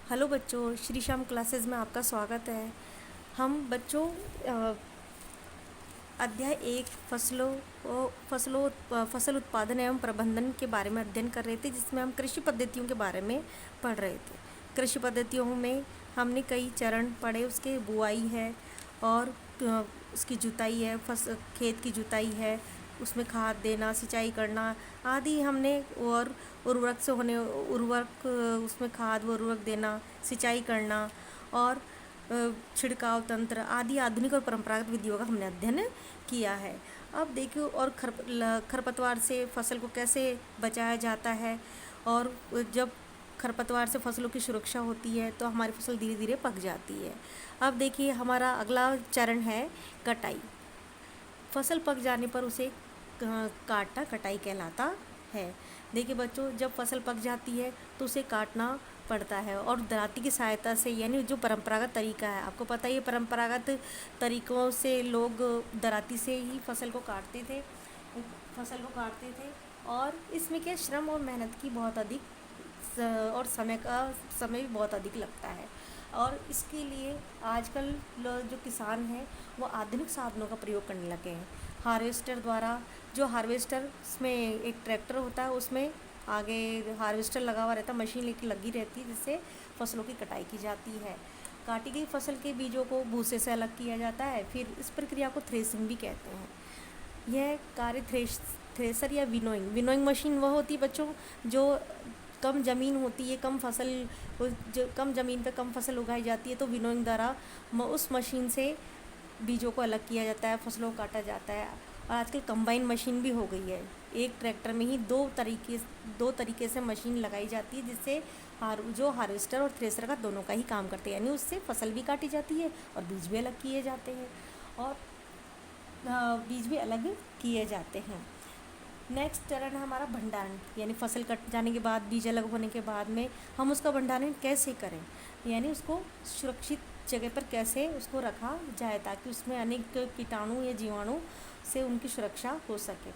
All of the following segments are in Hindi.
हेलो बच्चों, श्री श्याम क्लासेस में आपका स्वागत है। हम बच्चों अध्याय 1 फसल उत्पादन एवं प्रबंधन के बारे में अध्ययन कर रहे थे, जिसमें हम कृषि पद्धतियों के बारे में पढ़ रहे थे। कृषि पद्धतियों में हमने कई चरण पढ़े, उसके बुआई है और उसकी जुताई है, खेत की जुताई है, उसमें खाद देना, सिंचाई करना आदि हमने, और उर्वरक उसमें खाद व उर्वरक देना, सिंचाई करना और छिड़काव तंत्र आदि आधुनिक और परंपरागत विधियों का हमने अध्ययन किया है। अब देखिए, और खरपतवार से फसल को कैसे बचाया जाता है, और जब खरपतवार से फसलों की सुरक्षा होती है तो हमारी फसल धीरे धीरे पक जाती है। अब देखिए, हमारा अगला चरण है कटाई। फसल पक जाने पर उसे काटना कटाई कहलाता है। देखिए बच्चों, जब फसल पक जाती है तो उसे काटना पड़ता है, और दराती की सहायता से, यानी जो परंपरागत तरीका है, आपको पता ही है परंपरागत तरीकों से लोग दराती से ही फसल को काटते थे। और इसमें क्या, श्रम और मेहनत की बहुत अधिक और समय भी बहुत अधिक लगता है। और इसके लिए आजकल जो किसान हैं वो आधुनिक साधनों का प्रयोग करने लगे हैं। हार्वेस्टर द्वारा, जो हार्वेस्टर में एक ट्रैक्टर होता है, उसमें आगे हार्वेस्टर लगा हुआ रहता है, मशीन लेके लगी रहती है, जिससे फसलों की कटाई की जाती है। काटी गई फसल के बीजों को भूसे से अलग किया जाता है। फिर इस प्रक्रिया को थ्रेसिंग भी कहते हैं। यह कार्य थ्रेसर या विनोइंग मशीन वह होती है बच्चों, जो कम ज़मीन होती है, जो कम ज़मीन पे कम फसल उगाई जाती है, तो विनोइंग द्वारा उस मशीन से बीजों को अलग किया जाता है, फसलों को काटा जाता है। और आजकल कंबाइन मशीन भी हो गई है। एक ट्रैक्टर में ही दो तरीके से मशीन लगाई जाती है, जिससे जो हार्वेस्टर और थ्रेसर का दोनों का ही काम करते हैं, यानी उससे फसल भी काटी जाती है और बीज भी अलग किए जाते हैं। नेक्स्ट चरण है हमारा भंडारण, यानी फसल कट जाने के बाद, बीज अलग होने के बाद में हम उसका भंडारण कैसे करें, यानी उसको सुरक्षित जगह पर कैसे उसको रखा जाए, ताकि उसमें अनेक कीटाणु या जीवाणु से उनकी सुरक्षा हो सके।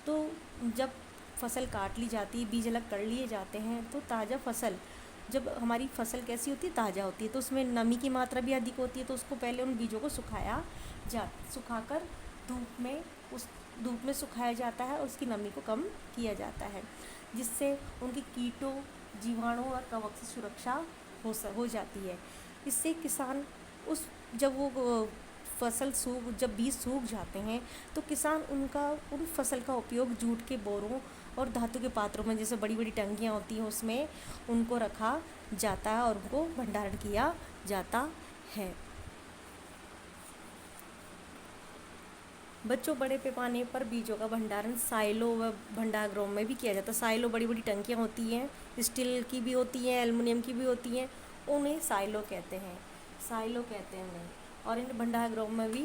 तो जब फसल काट ली जाती है, बीज अलग कर लिए जाते हैं, तो ताज़ा फसल, जब हमारी फसल कैसी होती है, ताज़ा होती है, तो उसमें नमी की मात्रा भी अधिक होती है। तो उसको पहले उन बीजों को सुखाकर धूप में सुखाया जाता है, और उसकी नमी को कम किया जाता है, जिससे उनकी कीटों, जीवाणु और कवक से सुरक्षा हो जाती है। इससे किसान जब बीज सूख जाते हैं, तो किसान उन फसल का उपयोग जूट के बोरों और धातु के पात्रों में, जैसे बड़ी बड़ी टंकियाँ होती हैं, उसमें उनको रखा जाता है और उनको भंडारण किया जाता है। बच्चों, बड़े पैमाने पर बीजों का भंडारण साइलो व भंडारगृहों में भी किया जाता है। साइलो बड़ी बड़ी टंकियाँ होती हैं, स्टील की भी होती हैं, एल्युमिनियम की भी होती हैं, उन्हें साइलो कहते हैं उन्हें। और इन भंडारगृहों में भी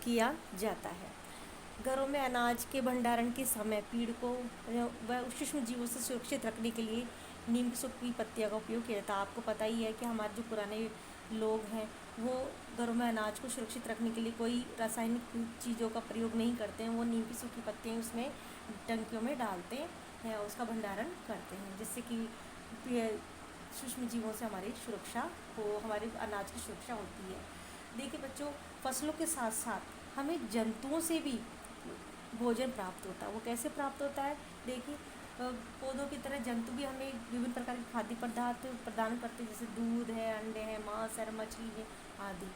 किया जाता है। घरों में अनाज के भंडारण के समय पीड़कों व सूक्ष्म जीवों से सुरक्षित रखने के लिए नीम की सूखी पत्तियों का उपयोग किया जाता है। आपको पता ही है कि हमारे जो पुराने लोग हैं, वो घरों में अनाज को सुरक्षित रखने के लिए कोई रासायनिक चीज़ों का प्रयोग नहीं करते हैं। वो नीम की सूखी पत्तियाँ उसमें टंकियों में डालते हैं, उसका भंडारण करते हैं, जिससे कि सूक्ष्म जीवों से हमारी सुरक्षा हो, हमारे अनाज की सुरक्षा होती है। देखिए बच्चों, फसलों के साथ साथ हमें जंतुओं से भी भोजन प्राप्त होता है। वो कैसे प्राप्त होता है? देखिए, पौधों की तरह जंतु भी हमें विभिन्न प्रकार के खाद्य पदार्थ प्रदान करते हैं, जैसे दूध है, अंडे हैं, मांस है, मछली है आदि।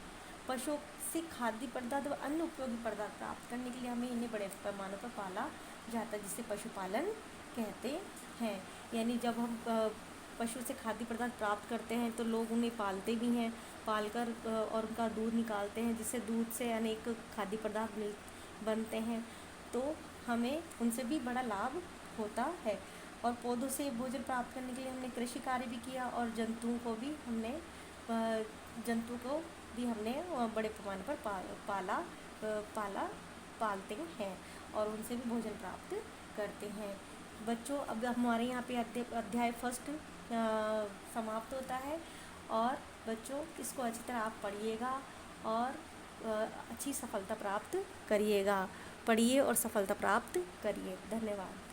पशुओं से खाद्य पदार्थ व अन्य उपयोगी पदार्थ प्राप्त करने के लिए हमें इन्हें बड़े पैमाने पर पाला जाता है, जिसे पशुपालन कहते हैं। यानी जब हम पशु से खाद्य पदार्थ प्राप्त करते हैं, तो लोग उन्हें पालते भी हैं, पालकर और उनका दूध निकालते हैं, जिससे दूध से अनेक खाद्य पदार्थ बनते हैं। तो हमें उनसे भी बड़ा लाभ होता है। और पौधों से भोजन प्राप्त करने के लिए हमने कृषि कार्य भी किया, और जंतुओं को भी हमने बड़े पैमाने पर पालते हैं, और उनसे भी भोजन प्राप्त करते हैं। बच्चों, अब हमारे यहाँ पे अध्याय फर्स्ट समाप्त होता है, और बच्चों इसको अच्छी तरह आप पढ़िएगा और अच्छी सफलता प्राप्त करिएगा। पढ़िए और सफलता प्राप्त करिए। धन्यवाद।